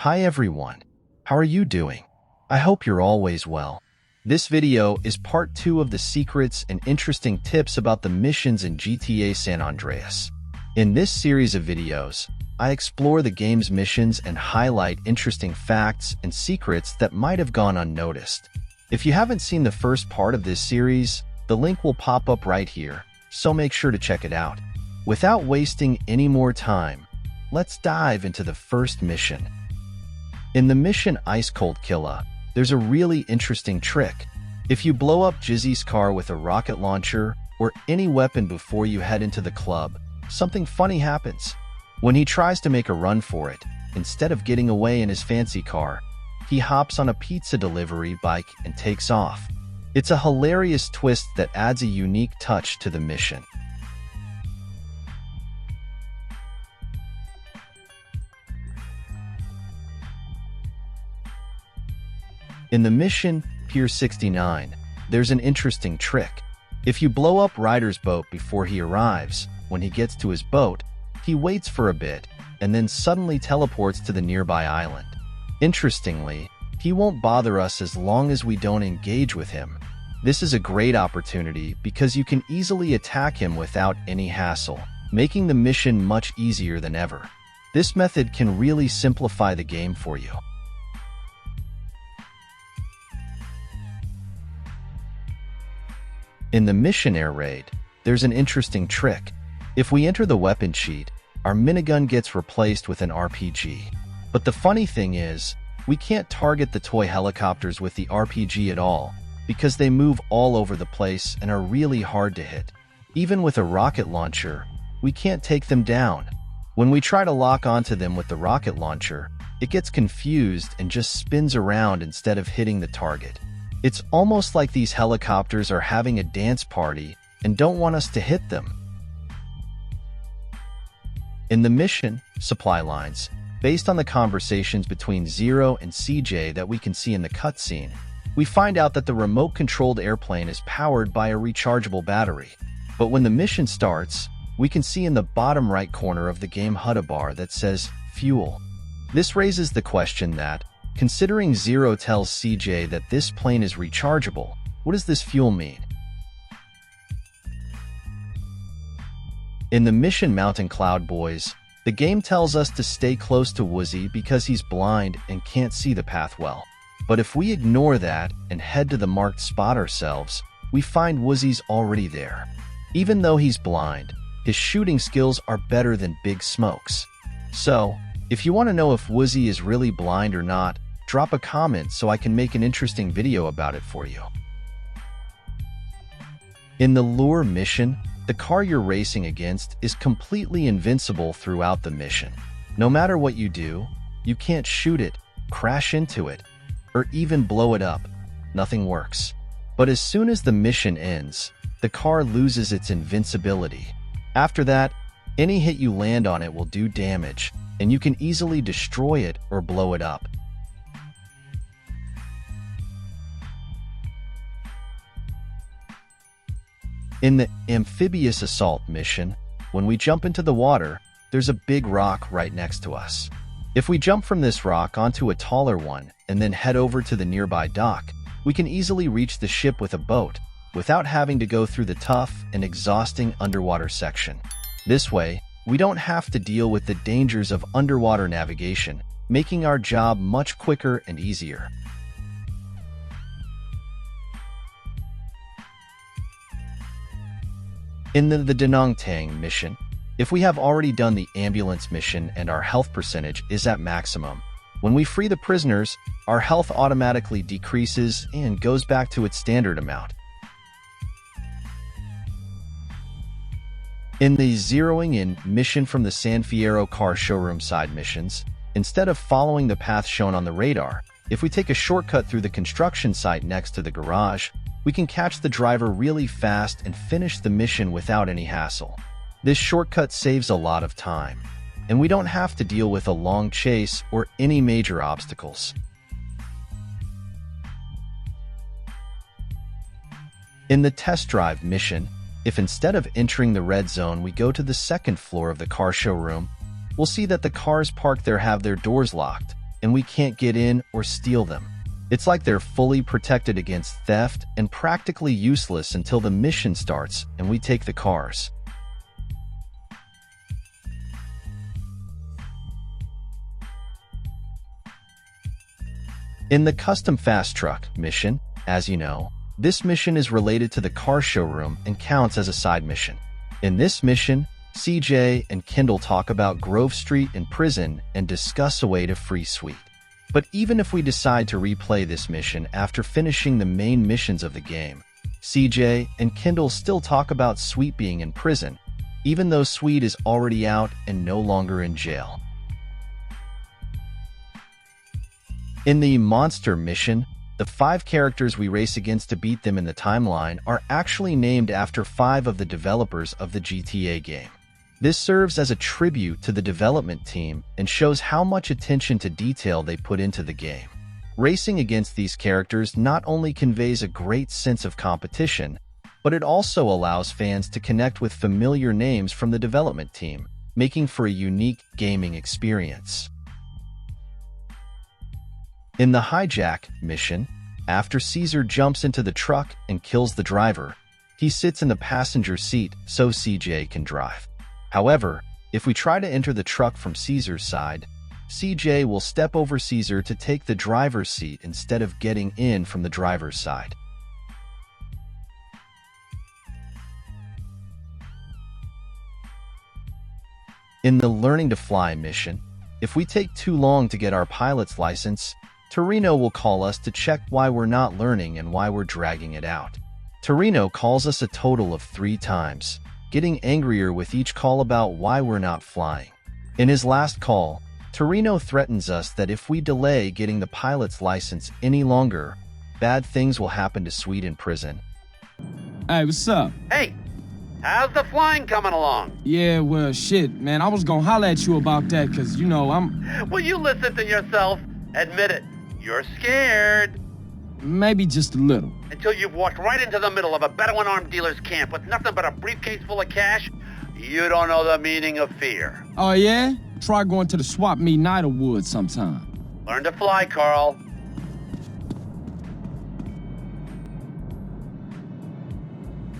Hi everyone, how are you doing? I hope you're always well. This video is part 2 of the secrets and interesting tips about the missions in GTA San Andreas. In this series of videos, I explore the game's missions and highlight interesting facts and secrets that might have gone unnoticed. If you haven't seen the first part of this series, the link will pop up right here, so make sure to check it out. Without wasting any more time, let's dive into the first mission. In the mission Cold Killa, there's a really interesting trick. If you blow up Jizzy's car with a rocket launcher or any weapon before you head into the club, something funny happens. When he tries to make a run for it, instead of getting away in his fancy car, he hops on a pizza delivery bike and takes off. It's a hilarious twist that adds a unique touch to the mission. In the mission Pier 69, there's an interesting trick. If you blow up Ryder's boat before he arrives, when he gets to his boat, he waits for a bit and then suddenly teleports to the nearby island. Interestingly, he won't bother us as long as we don't engage with him. This is a great opportunity because you can easily attack him without any hassle, making the mission much easier than ever. This method can really simplify the game for you. In the mission air raid, there's an interesting trick. If we enter the weapon sheet, our minigun gets replaced with an RPG. But the funny thing is, we can't target the toy helicopters with the RPG at all, because they move all over the place and are really hard to hit. Even with a rocket launcher, we can't take them down. When we try to lock onto them with the rocket launcher, it gets confused and just spins around instead of hitting the target. It's almost like these helicopters are having a dance party and don't want us to hit them. In the mission, Supply Lines, based on the conversations between Zero and CJ that we can see in the cutscene, we find out that the remote-controlled airplane is powered by a rechargeable battery. But when the mission starts, we can see in the bottom right corner of the game HUD bar that says Fuel. This raises the question that, considering Zero tells CJ that this plane is rechargeable, what does this fuel mean? In the mission Mountain Cloud Boys, the game tells us to stay close to Woozy because he's blind and can't see the path well. But if we ignore that and head to the marked spot ourselves, we find Woozy's already there. Even though he's blind, his shooting skills are better than Big Smoke's. So, if you want to know if Woozy is really blind or not, drop a comment so I can make an interesting video about it for you. In the Lure mission, the car you're racing against is completely invincible throughout the mission. No matter what you do, you can't shoot it, crash into it, or even blow it up. Nothing works. But as soon as the mission ends, the car loses its invincibility. After that, any hit you land on it will do damage, and you can easily destroy it or blow it up. In the Amphibious Assault mission, when we jump into the water, there's a big rock right next to us. If we jump from this rock onto a taller one and then head over to the nearby dock, we can easily reach the ship with a boat without having to go through the tough and exhausting underwater section. This way, we don't have to deal with the dangers of underwater navigation, making our job much quicker and easier. In the Nang Thang mission, if we have already done the ambulance mission and our health percentage is at maximum, when we free the prisoners, our health automatically decreases and goes back to its standard amount. In the Zeroing In mission from the San Fierro car showroom side missions, instead of following the path shown on the radar, if we take a shortcut through the construction site next to the garage, we can catch the driver really fast and finish the mission without any hassle. This shortcut saves a lot of time, and we don't have to deal with a long chase or any major obstacles. In the test drive mission, if instead of entering the red zone we go to the second floor of the car showroom, we'll see that the cars parked there have their doors locked, and we can't get in or steal them. It's like they're fully protected against theft and practically useless until the mission starts and we take the cars. In the Custom Fast Truck mission, as you know, this mission is related to the car showroom and counts as a side mission. In this mission, CJ and Kendall talk about Grove Street in prison and discuss a way to free Sweet. But even if we decide to replay this mission after finishing the main missions of the game, CJ and Kendall still talk about Sweet being in prison, even though Sweet is already out and no longer in jail. In the Monster mission, the 5 characters we race against to beat them in the timeline are actually named after 5 of the developers of the GTA game. This serves as a tribute to the development team and shows how much attention to detail they put into the game. Racing against these characters not only conveys a great sense of competition, but it also allows fans to connect with familiar names from the development team, making for a unique gaming experience. In the Hijack mission, after Caesar jumps into the truck and kills the driver, he sits in the passenger seat so CJ can drive. However, if we try to enter the truck from Caesar's side, CJ will step over Caesar to take the driver's seat instead of getting in from the driver's side. In the Learning to Fly mission, if we take too long to get our pilot's license, Torino will call us to check why we're not learning and why we're dragging it out. Torino calls us a total of 3 times, getting angrier with each call about why we're not flying. In his last call, Torino threatens us that if we delay getting the pilot's license any longer, bad things will happen to Sweet in prison. Hey, what's up? Hey, how's the flying coming along? Yeah, well, shit, man, I was gonna holler at you about that, cause, you know, Will you listen to yourself? Admit it, you're scared. Maybe just a little. Until you've walked right into the middle of a Bedouin armed dealer's camp with nothing but a briefcase full of cash, you don't know the meaning of fear. Oh, yeah? Try going to the swap meet in Idlewood sometime. Learn to fly, Carl.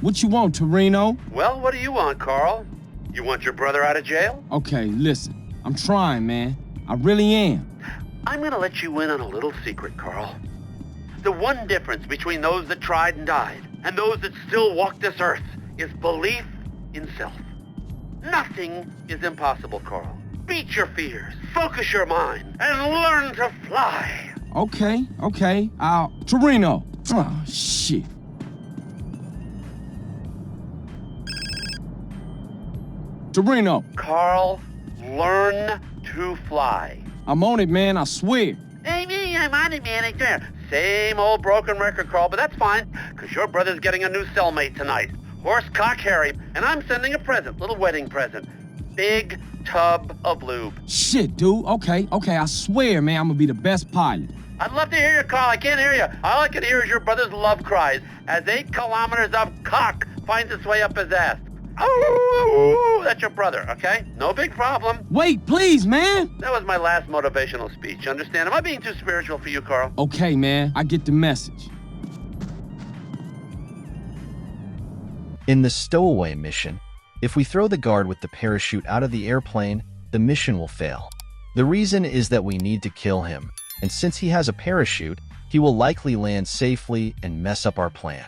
What you want, Torino? Well, what do you want, Carl? You want your brother out of jail? Okay, listen, I'm trying, man. I really am. I'm gonna let you in on a little secret, Carl. The one difference between those that tried and died and those that still walk this earth is belief in self. Nothing is impossible, Carl. Beat your fears, focus your mind, and learn to fly. Okay, Torino. Oh, shit. Torino. Carl, learn to fly. I'm on it, man, I swear. Hey, me, I'm on it, man. Same old broken record, Carl, but that's fine, because your brother's getting a new cellmate tonight. Horsecock Harry, and I'm sending a present, little wedding present. Big tub of lube. Shit, dude. Okay, I swear, man, I'm gonna be the best pilot. I'd love to hear you, Carl. I can't hear you. All I can hear is your brother's love cries as 8 kilometers of cock finds its way up his ass. Oh, that's your brother, okay? No big problem. Wait, please, man. That was my last motivational speech, understand? Am I being too spiritual for you, Carl? Okay, man, I get the message. In the Stowaway mission, if we throw the guard with the parachute out of the airplane, the mission will fail. The reason is that we need to kill him, and since he has a parachute, he will likely land safely and mess up our plan.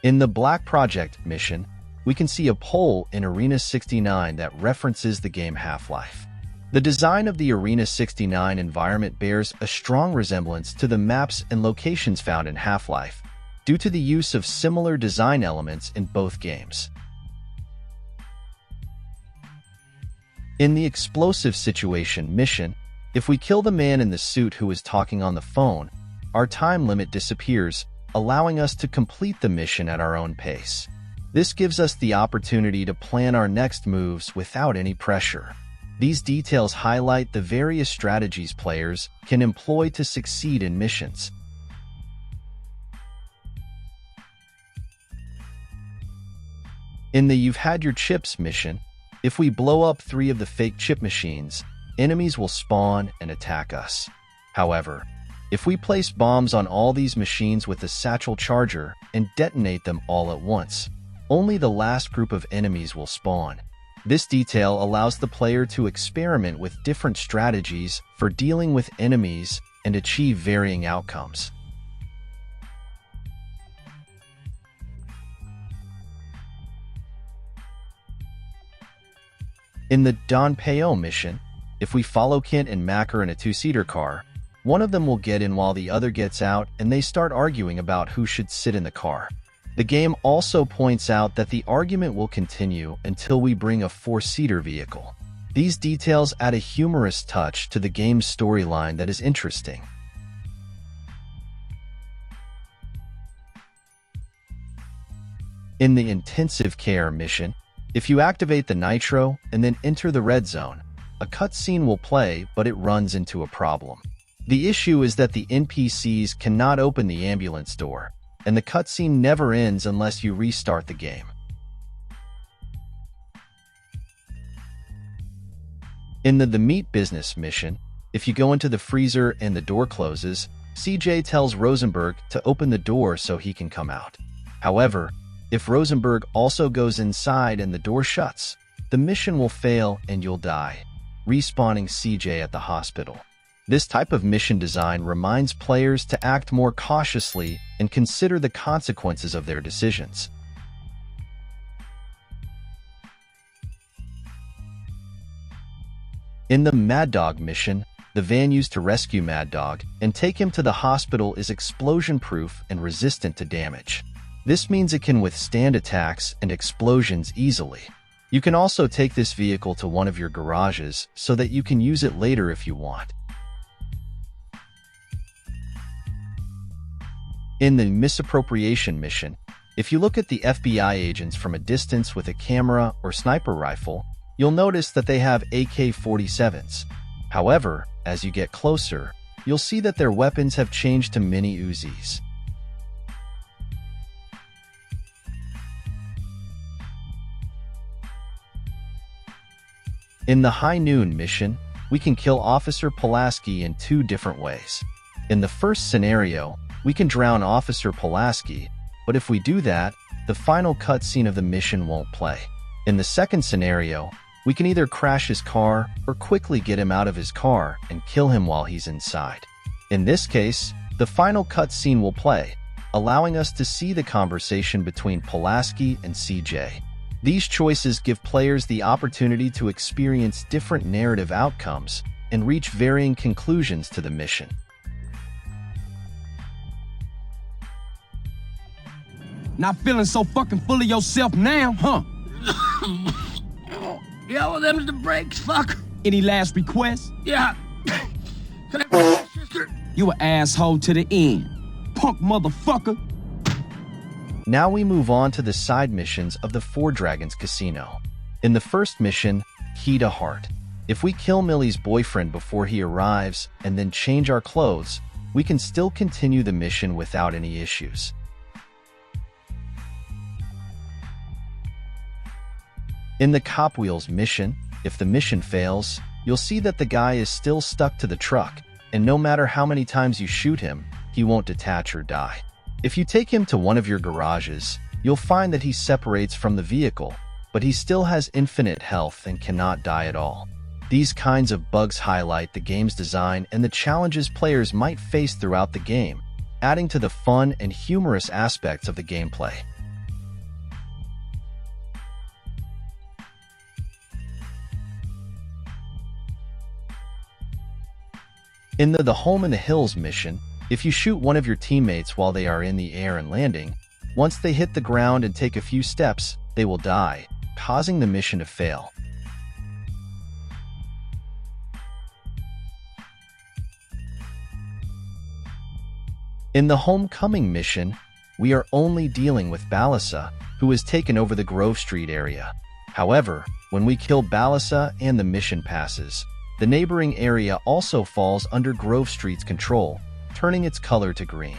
In the Black Project mission, we can see a pole in Arena 69 that references the game Half-Life. The design of the Arena 69 environment bears a strong resemblance to the maps and locations found in Half-Life, due to the use of similar design elements in both games. In the Explosive Situation mission, if we kill the man in the suit who is talking on the phone, our time limit disappears, allowing us to complete the mission at our own pace. This gives us the opportunity to plan our next moves without any pressure. These details highlight the various strategies players can employ to succeed in missions. In the You've Had Your Chips mission, If we blow up 3 of the fake chip machines, enemies will spawn and attack us. However, if we place bombs on all these machines with the satchel charger and detonate them all at once, only the last group of enemies will spawn. This detail allows the player to experiment with different strategies for dealing with enemies and achieve varying outcomes. In the Don Peiote mission, if we follow Kent and Macker in a 2-seater car, one of them will get in while the other gets out and they start arguing about who should sit in the car. The game also points out that the argument will continue until we bring a 4-seater vehicle. These details add a humorous touch to the game's storyline that is interesting. In the Intensive Care mission, if you activate the nitro and then enter the red zone, a cutscene will play, but it runs into a problem. The issue is that the NPCs cannot open the ambulance door, and the cutscene never ends unless you restart the game. In the Meat Business mission, if you go into the freezer and the door closes, CJ tells Rosenberg to open the door so he can come out. However, if Rosenberg also goes inside and the door shuts, the mission will fail and you'll die, respawning CJ at the hospital. This type of mission design reminds players to act more cautiously and consider the consequences of their decisions. In the Mad Dog mission, the van used to rescue Mad Dog and take him to the hospital is explosion-proof and resistant to damage. This means it can withstand attacks and explosions easily. You can also take this vehicle to one of your garages so that you can use it later if you want. In the Misappropriation mission, if you look at the FBI agents from a distance with a camera or sniper rifle, you'll notice that they have AK-47s. However, as you get closer, you'll see that their weapons have changed to mini Uzis. In the High Noon mission, we can kill Officer Pulaski in 2 different ways. In the first scenario, we can drown Officer Pulaski, but if we do that, the final cutscene of the mission won't play. In the second scenario, we can either crash his car or quickly get him out of his car and kill him while he's inside. In this case, the final cutscene will play, allowing us to see the conversation between Pulaski and CJ. These choices give players the opportunity to experience different narrative outcomes and reach varying conclusions to the mission. Not feeling so fucking full of yourself now, huh? Yeah, well, them's the breaks, fuck. Any last requests? Yeah. Can I my sister? You an asshole to the end, punk motherfucker. Now we move on to the side missions of the Four Dragons Casino. In the first mission, Key to Heart, if we kill Millie's boyfriend before he arrives and then change our clothes, we can still continue the mission without any issues. In the Cop Wheels mission, if the mission fails, you'll see that the guy is still stuck to the truck, and no matter how many times you shoot him, he won't detach or die. If you take him to one of your garages, you'll find that he separates from the vehicle, but he still has infinite health and cannot die at all. These kinds of bugs highlight the game's design and the challenges players might face throughout the game, adding to the fun and humorous aspects of the gameplay. In the Home in the Hills mission, if you shoot one of your teammates while they are in the air and landing, once they hit the ground and take a few steps, they will die, causing the mission to fail. In the Homecoming mission, we are only dealing with Balassa, who has taken over the Grove Street area. However, when we kill Balassa and the mission passes, the neighboring area also falls under Grove Street's control, turning its color to green.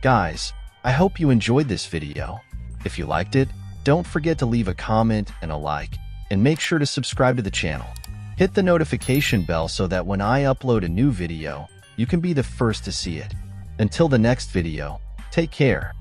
Guys, I hope you enjoyed this video. If you liked it, don't forget to leave a comment and a like, and make sure to subscribe to the channel. Hit the notification bell so that when I upload a new video, you can be the first to see it. Until the next video, take care.